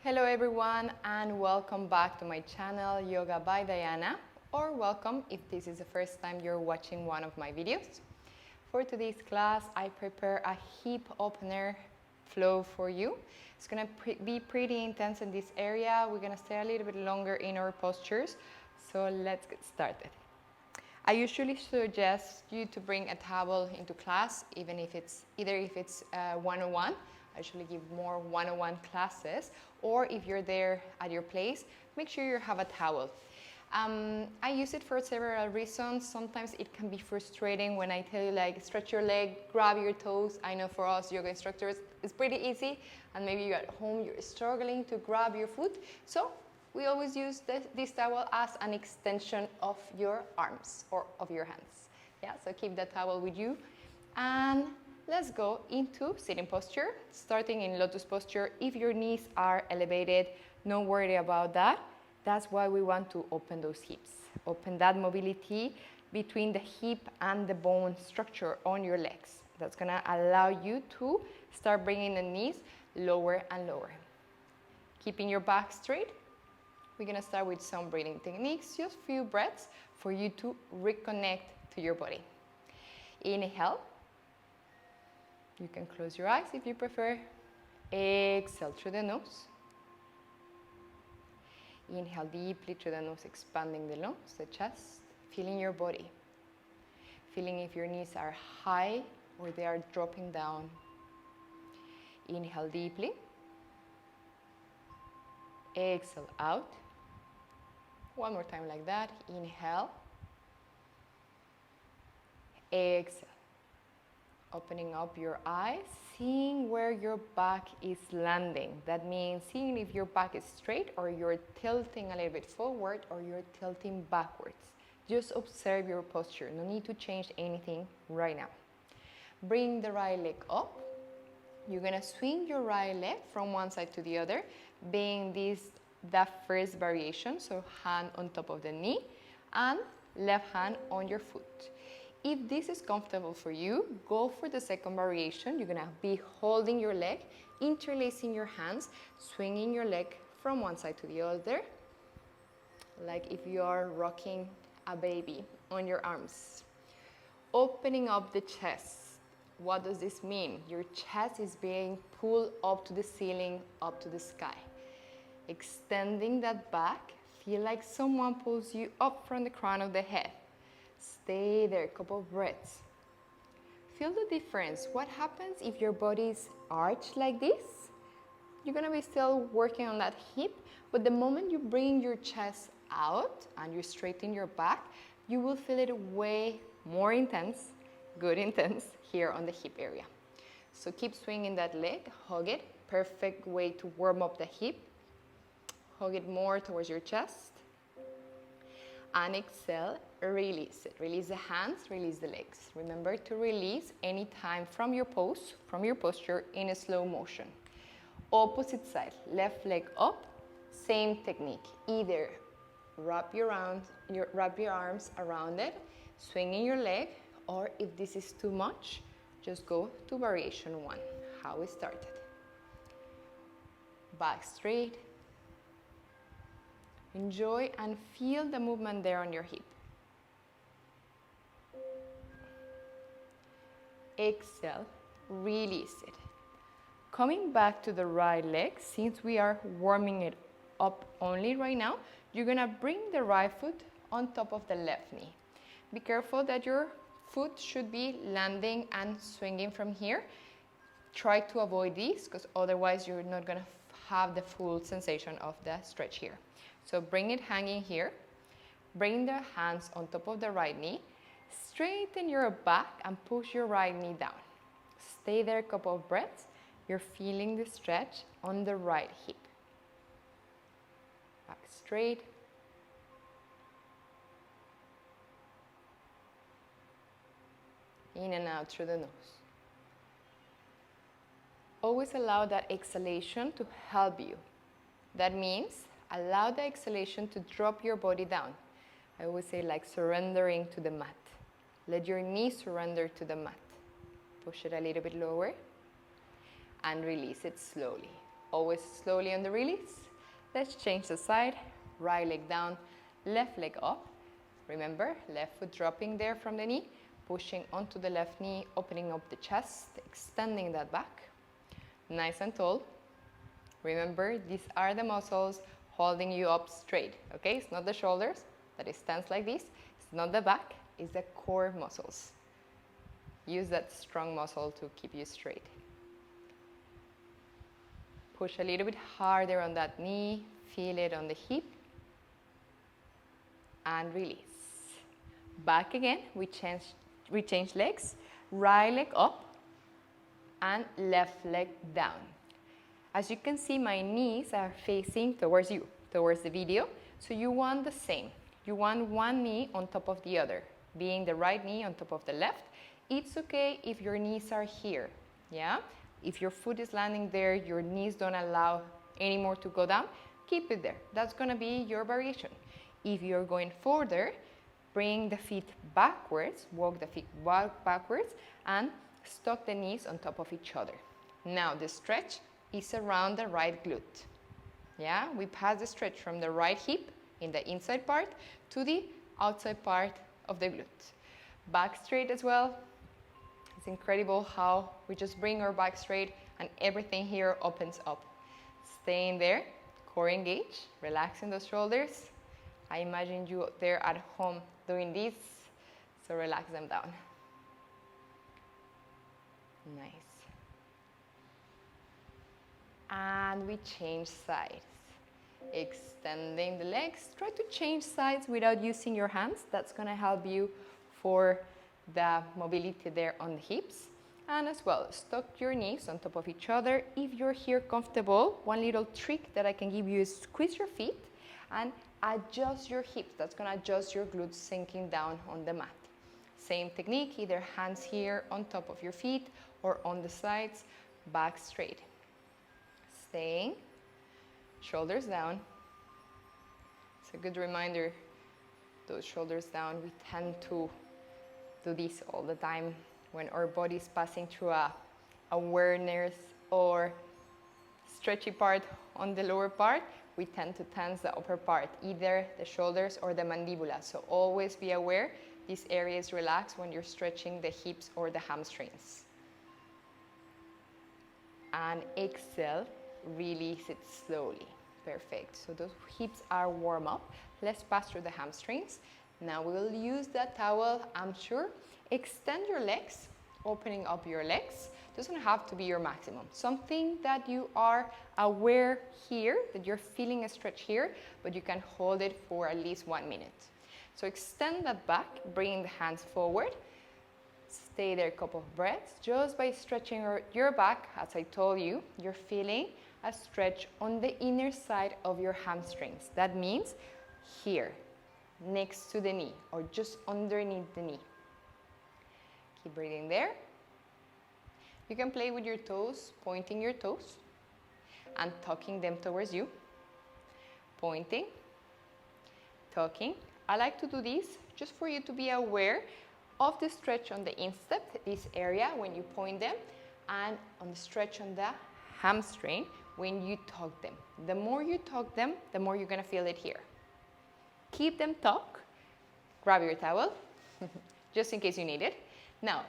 Hello everyone and welcome back to my channel Yoga by Diana, or welcome if this is the first time you're watching one of my videos. For today's class I prepare a hip opener flow for you. It's going to be pretty intense in this area. We're going to stay a little bit longer in our postures, so let's get started. I usually suggest you to bring a towel into class, even if it's one-on-one. I usually give more one-on-one classes, or if you're there at your place, make sure you have a towel. I use it for several reasons. Sometimes it can be frustrating when I tell you, like, stretch your leg, grab your toes. I know for us yoga instructors it's pretty easy, and maybe you're at home, you're struggling to grab your foot. So we always use this towel as an extension of your arms or of your hands. Yeah, so keep that towel with you. And let's go into sitting posture, starting in lotus posture. If your knees are elevated, don't worry about that. That's why we want to open those hips. Open that mobility between the hip and the bone structure on your legs. That's gonna allow you to start bringing the knees lower and lower. Keeping your back straight. We're gonna start with some breathing techniques, just a few breaths for you to reconnect to your body. Inhale. You can close your eyes if you prefer. Exhale through the nose. Inhale deeply through the nose, expanding the lungs, the chest, feeling your body. Feeling if your knees are high or they are dropping down. Inhale deeply. Exhale out. One more time like that. Inhale. Exhale. Opening up your eyes, seeing where your back is landing. That means seeing if your back is straight or you're tilting a little bit forward or you're tilting backwards. Just observe your posture. No need to change anything right now. Bring the right leg up. You're gonna swing your right leg from one side to the other, being that first variation. So hand on top of the knee and left hand on your foot. If this is comfortable for you, go for the second variation. You're gonna be holding your leg, interlacing your hands, swinging your leg from one side to the other, like if you are rocking a baby on your arms. Opening up the chest. What does this mean? Your chest is being pulled up to the ceiling, up to the sky. Extending that back, feel like someone pulls you up from the crown of the head. Stay there, a couple of breaths. Feel the difference. What happens if your body is arched like this? You're gonna be still working on that hip, but the moment you bring your chest out and you straighten your back, you will feel it way more intense, good intense, here on the hip area. So keep swinging that leg, hug it. Perfect way to warm up the hip. Hug it more towards your chest. And exhale, release it. Release the hands, release the legs. Remember to release anytime from your pose, from your posture in a slow motion. Opposite side, left leg up, same technique. Either wrap your arms around it, swinging your leg, or if this is too much, just go to variation one, how we started. Back straight. Enjoy and feel the movement there on your hip. Exhale, release it. Coming back to the right leg, since we are warming it up only right now, you're gonna bring the right foot on top of the left knee. Be careful that your foot should be landing and swinging from here. Try to avoid this, because otherwise you're not gonna have the full sensation of the stretch here. So bring it hanging here. Bring the hands on top of the right knee. Straighten your back and push your right knee down. Stay there a couple of breaths. You're feeling the stretch on the right hip. Back straight. In and out through the nose. Always allow that exhalation to help you. That means allow the exhalation to drop your body down. I always say, like surrendering to the mat. Let your knee surrender to the mat. Push it a little bit lower and release it slowly. Always slowly on the release. Let's change the side. Right leg down, left leg up. Remember, left foot dropping there from the knee, pushing onto the left knee, opening up the chest, extending that back. Nice and tall. Remember, these are the muscles holding you up straight, okay? It's not the shoulders that it stands like this. It's not the back, it's the core muscles. Use that strong muscle to keep you straight. Push a little bit harder on that knee, feel it on the hip, and release. Back again, we change legs, right leg up and left leg down. As you can see, my knees are facing towards you, towards the video. So you want the same. You want one knee on top of the other, being the right knee on top of the left. It's okay if your knees are here, yeah? If your foot is landing there, your knees don't allow anymore to go down, keep it there. That's gonna be your variation. If you're going further, bring the feet backwards, walk the feet backwards, and stock the knees on top of each other. Now the stretch is around the right glute. Yeah, we pass the stretch from the right hip in the inside part to the outside part of the glute. Back straight as well. It's incredible how we just bring our back straight and everything here opens up. Staying there, core engaged, relaxing those shoulders. I imagine you there at home doing this, so relax them down. Nice. And we change sides. Extending the legs. Try to change sides without using your hands. That's going to help you for the mobility there on the hips. And as well, stock your knees on top of each other. If you're here comfortable, one little trick that I can give you is squeeze your feet and adjust your hips. That's going to adjust your glutes sinking down on the mat. Same technique, either hands here on top of your feet or on the sides, back straight. Staying, shoulders down. It's a good reminder, those shoulders down. We tend to do this all the time when our body is passing through a awareness or stretchy part on the lower part. We tend to tense the upper part, either the shoulders or the mandibula. So always be aware, this area is relaxed when you're stretching the hips or the hamstrings. And exhale, release it slowly. Perfect. So those hips are warm up. Let's pass through the hamstrings. Now we'll use that towel, I'm sure. Extend your legs, opening up your legs. Doesn't have to be your maximum. Something that you are aware here, that you're feeling a stretch here, but you can hold it for at least 1 minute. So extend that back, bring the hands forward. Stay there a couple of breaths. Just by stretching your back, as I told you, you're feeling a stretch on the inner side of your hamstrings. That means here, next to the knee, or just underneath the knee. Keep breathing there. You can play with your toes, pointing your toes and tucking them towards you. Pointing, tucking. I like to do this just for you to be aware of the stretch on the instep, this area when you point them, and on the stretch on the hamstring when you tuck them. The more you tuck them, the more you're gonna feel it here. Keep them tucked. Grab your towel, just in case you need it. Now,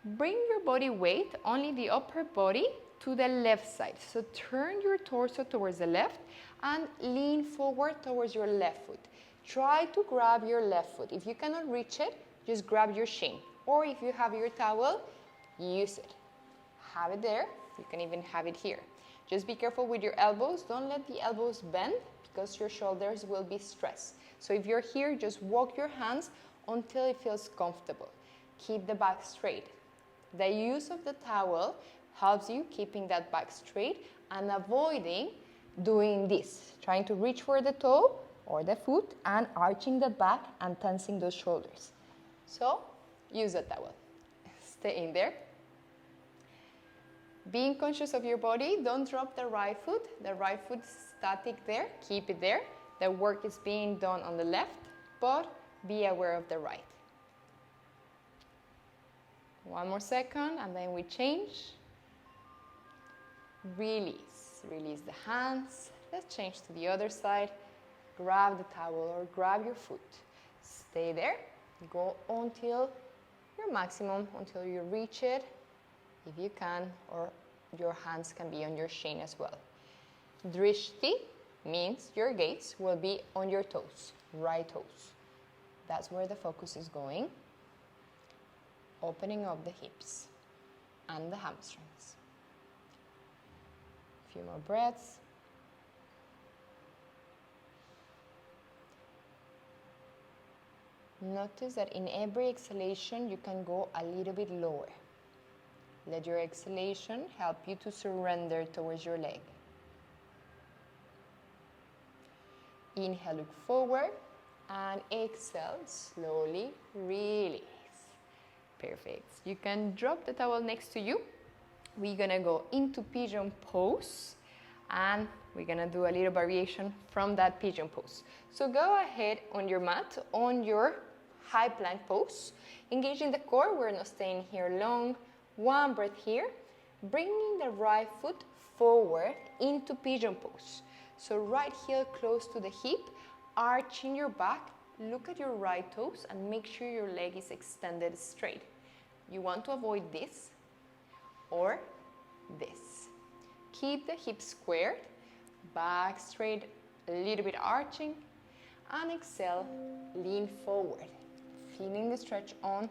bring your body weight, only the upper body, to the left side. So turn your torso towards the left and lean forward towards your left foot. Try to grab your left foot. If you cannot reach it, just grab your shin. Or if you have your towel, use it. Have it there. You can even have it here. Just be careful with your elbows. Don't let the elbows bend because your shoulders will be stressed. So if you're here, just walk your hands until it feels comfortable. Keep the back straight. The use of the towel helps you keeping that back straight and avoiding doing this, trying to reach for the toe or the foot and arching the back and tensing those shoulders. So use the towel. Stay in there. Being conscious of your body, don't drop the right foot. The right foot is static there, keep it there. The work is being done on the left, but be aware of the right. One more second, and then we change. Release. release the hands. Let's change to the other side. Grab the towel or grab your foot. Stay there. Go until your maximum, until you reach it, if you can, or your hands can be on your shin as well. Drishti means your gaze will be on your toes, right toes. That's where the focus is going. Opening up the hips and the hamstrings. A few more breaths. Notice that in every exhalation you can go a little bit lower. Let your exhalation help you to surrender towards your leg. Inhale, look forward, and exhale, slowly release. Perfect. You can drop the towel next to you. We're gonna go into pigeon pose, and we're gonna do a little variation from that pigeon pose. So go ahead on your mat, on your high plank pose, engaging the core. We're not staying here long. One breath here, bringing the right foot forward into pigeon pose. So right heel close to the hip, arching your back, look at your right toes and make sure your leg is extended straight. You want to avoid this or this. Keep the hips squared, back straight, a little bit arching, and exhale, lean forward, feeling the stretch on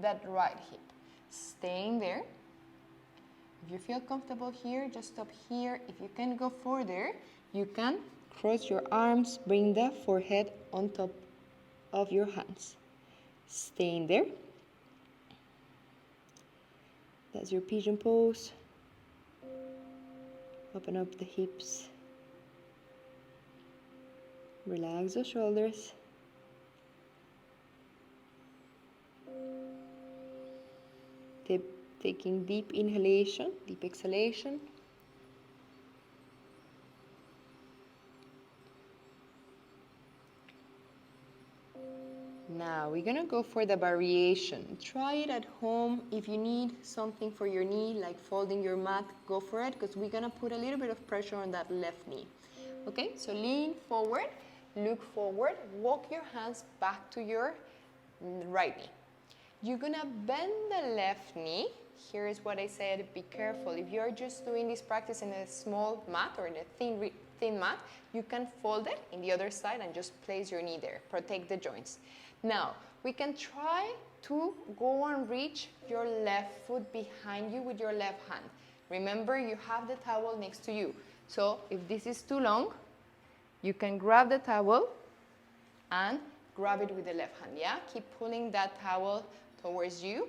that right hip. Staying there. If you feel comfortable here, just stop here. If you can go further, you can cross your arms, bring the forehead on top of your hands. Staying there. That's your pigeon pose. Open up the hips. Relax the shoulders. Taking deep inhalation, deep exhalation. Now we're gonna go for the variation. Try it at home. If you need something for your knee, like folding your mat, go for it, because we're gonna put a little bit of pressure on that left knee. Okay, so lean forward, look forward, walk your hands back to your right knee. You're gonna bend the left knee. Here is what I said, be careful. If you're just doing this practice in a small mat or in a thin mat, you can fold it in the other side and just place your knee there. Protect the joints. Now, we can try to go and reach your left foot behind you with your left hand. Remember, you have the towel next to you. So if this is too long, you can grab the towel and grab it with the left hand, yeah? Keep pulling that towel towards you.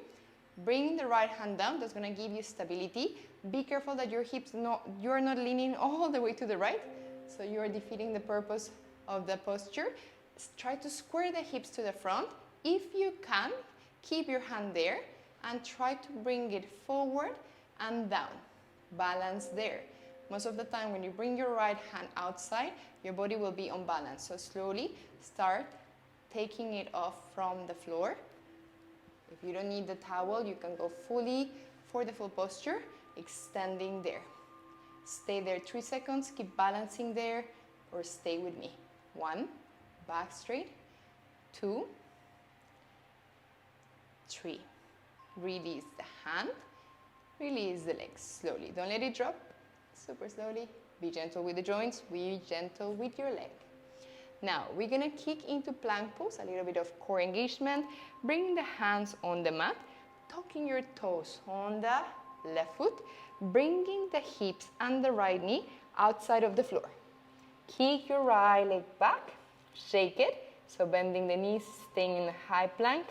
Bring the right hand down, that's gonna give you stability. Be careful that your hips, you're not leaning all the way to the right, so you're defeating the purpose of the posture. Try to square the hips to the front. If you can, keep your hand there and try to bring it forward and down. Balance there. Most of the time when you bring your right hand outside, your body will be unbalanced. So slowly start taking it off from the floor. If you don't need the towel, you can go fully for the full posture, extending there. Stay there 3 seconds, keep balancing there, or stay with me. 1, back straight, 2, 3. Release the hand, release the legs slowly. Don't let it drop, super slowly. Be gentle with the joints, be gentle with your leg. Now, we're gonna kick into plank pose, a little bit of core engagement. Bring the hands on the mat, tucking your toes on the left foot, bringing the hips and the right knee outside of the floor. Kick your right leg back, shake it. So bending the knees, staying in a high plank.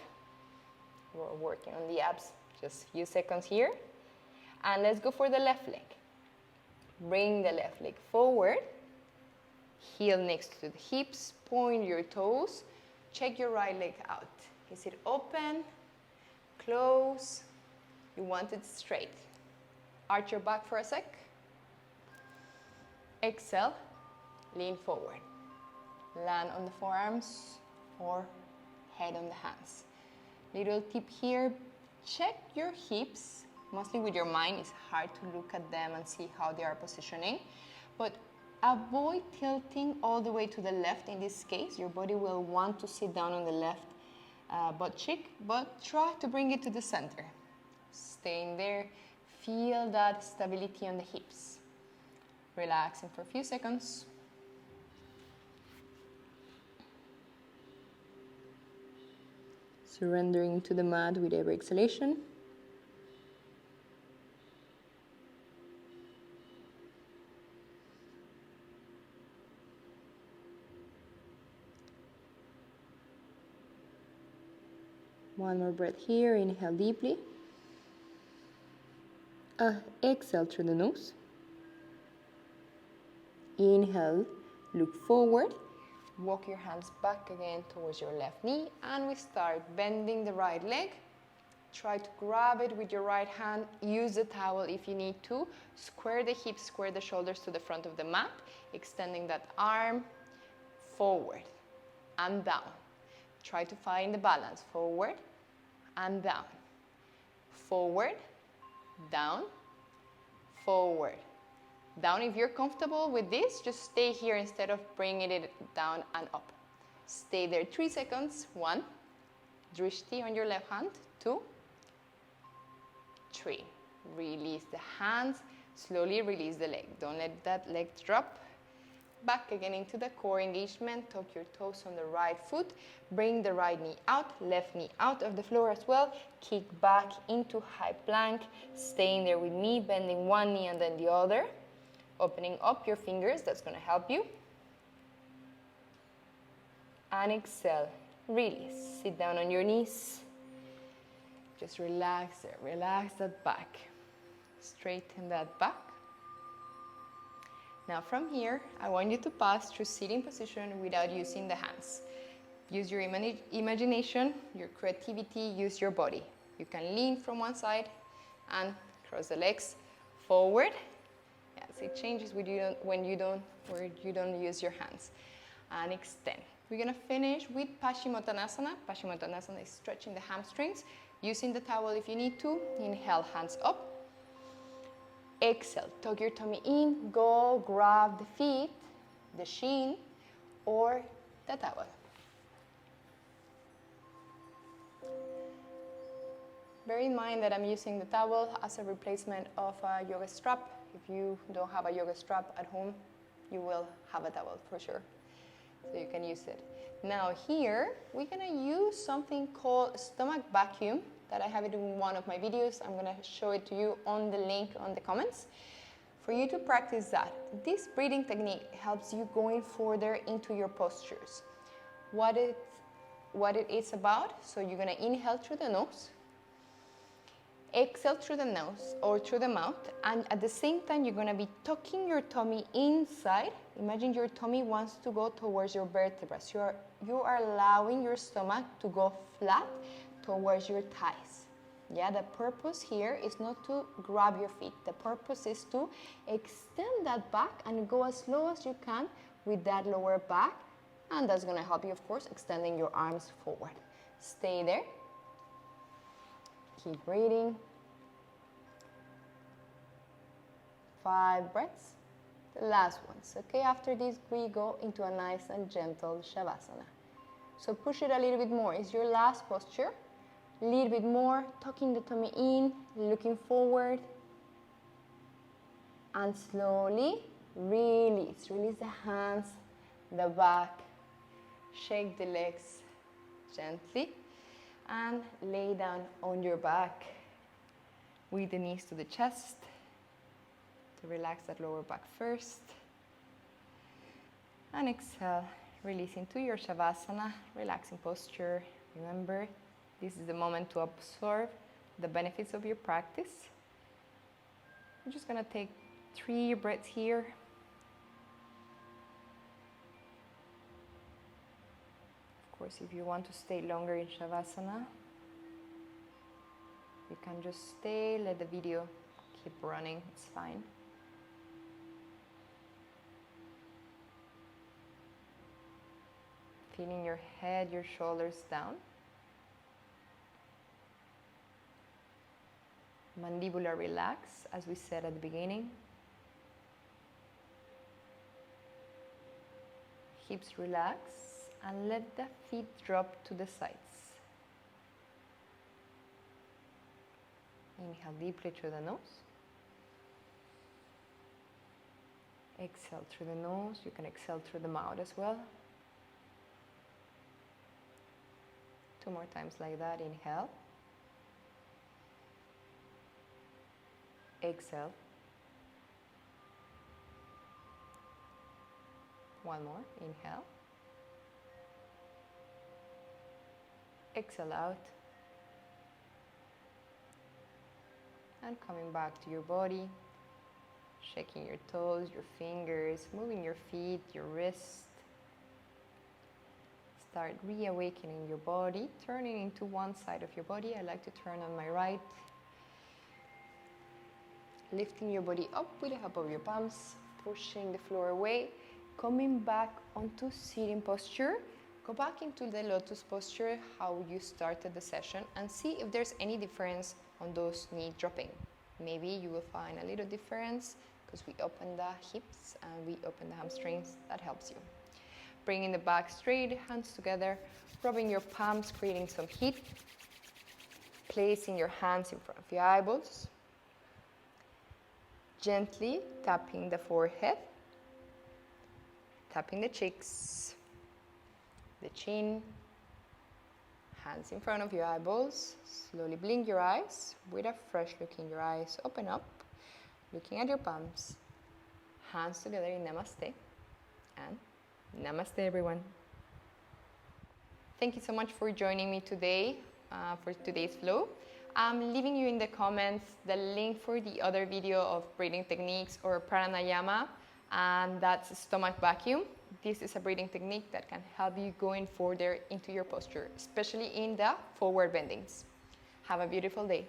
We're working on the abs, just a few seconds here. And let's go for the left leg. Bring the left leg forward. Heel next to the hips, point your toes, check your right leg out. Is it open, close? You want it straight. Arch your back for a sec. Exhale, lean forward. Land on the forearms or head on the hands. Little tip here, check your hips Mostly with your mind, it's hard to look at them and see how they are positioning. But avoid tilting all the way to the left in this case. Your body will want to sit down on the left butt cheek, but try to bring it to the center. Staying there, feel that stability on the hips. Relaxing for a few seconds. Surrendering to the mat with every exhalation. One more breath here. Inhale deeply. Exhale through the nose. Inhale, look forward. Walk your hands back again towards your left knee, and we start bending the right leg. Try to grab it with your right hand. Use the towel if you need to. Square the hips, square the shoulders to the front of the mat, extending that arm forward and down. Try to find the balance. Forward and down. Forward, down, forward. Down. If you're comfortable with this, just stay here instead of bringing it down and up. Stay there 3 seconds. 1. Drishti on your left hand. 2. 3. Release the hands. Slowly release the leg. Don't let that leg drop. Back again into the core engagement. Tuck your toes on the right foot. Bring the right knee out, left knee out of the floor as well. Kick back into high plank. Staying there with me, bending one knee and then the other. Opening up your fingers, that's going to help you. And exhale, release. Sit down on your knees. Just relax there, relax that back. Straighten that back. Now from here, I want you to pass through sitting position without using the hands. Use your imagination, your creativity, use your body. You can lean from one side and cross the legs forward. Yes, it changes when you don't use your hands. And extend. We're going to finish with Paschimottanasana. Paschimottanasana is stretching the hamstrings. Using the towel if you need to. Inhale, hands up. Exhale, tuck your tummy in. Go grab the feet, the shin, or the towel. Bear in mind that I'm using the towel as a replacement of a yoga strap. If you don't have a yoga strap at home, you will have a towel for sure. So you can use it. Now here, we're gonna use something called stomach vacuum that I have it in one of my videos. I'm gonna show it to you on the link on the comments for you to practice that. This breathing technique helps you going further into your postures. What it is about, so you're gonna inhale through the nose, exhale through the nose or through the mouth, and at the same time you're going to be tucking your tummy inside. Imagine your tummy wants to go towards your vertebrae. So you are allowing your stomach to go flat towards your thighs. Yeah, the purpose here is not to grab your feet. The purpose is to extend that back and go as low as you can with that lower back, and that's going to help you, of course, extending your arms forward. Stay there. Keep breathing. 5 breaths. The last ones. Okay, after this we go into a nice and gentle Shavasana. So push it a little bit more. It's your last posture. A little bit more, tucking the tummy in, looking forward. And slowly release. Release the hands, the back. Shake the legs gently. And lay down on your back with the knees to the chest to relax that lower back first. And exhale, release into your Shavasana, relaxing posture. Remember, this is the moment to absorb the benefits of your practice. I'm just going to take 3 breaths here. Of course, if you want to stay longer in Shavasana, you can just stay, let the video keep running, it's fine. Feeling your head, your shoulders down. Mandibular relax, as we said at the beginning. Hips relax and let the feet drop to the sides. Inhale deeply through the nose. Exhale through the nose. You can exhale through the mouth as well. 2 more times like that. Inhale. Exhale. 1 more. Inhale. Exhale out. And coming back to your body, shaking your toes, your fingers, moving your feet, your wrist. Start reawakening your body, turning into one side of your body. I like to turn on my right. Lifting your body up with the help of your palms, pushing the floor away, coming back onto sitting posture. Go back into the lotus posture, how you started the session, and see if there's any difference on those knee dropping. Maybe you will find a little difference because we open the hips and we open the hamstrings. That helps you. Bringing the back straight, hands together, rubbing your palms, creating some heat. Placing your hands in front of your eyeballs. Gently tapping the forehead, tapping the cheeks, the chin, hands in front of your eyeballs. Slowly blink your eyes with a fresh look in your eyes. Open up, looking at your palms, hands together in Namaste, and Namaste everyone. Thank you so much for joining me today for today's flow. I'm leaving you in the comments the link for the other video of breathing techniques or pranayama, and that's stomach vacuum. This is a breathing technique that can help you going further into your posture, especially in the forward bendings. Have a beautiful day.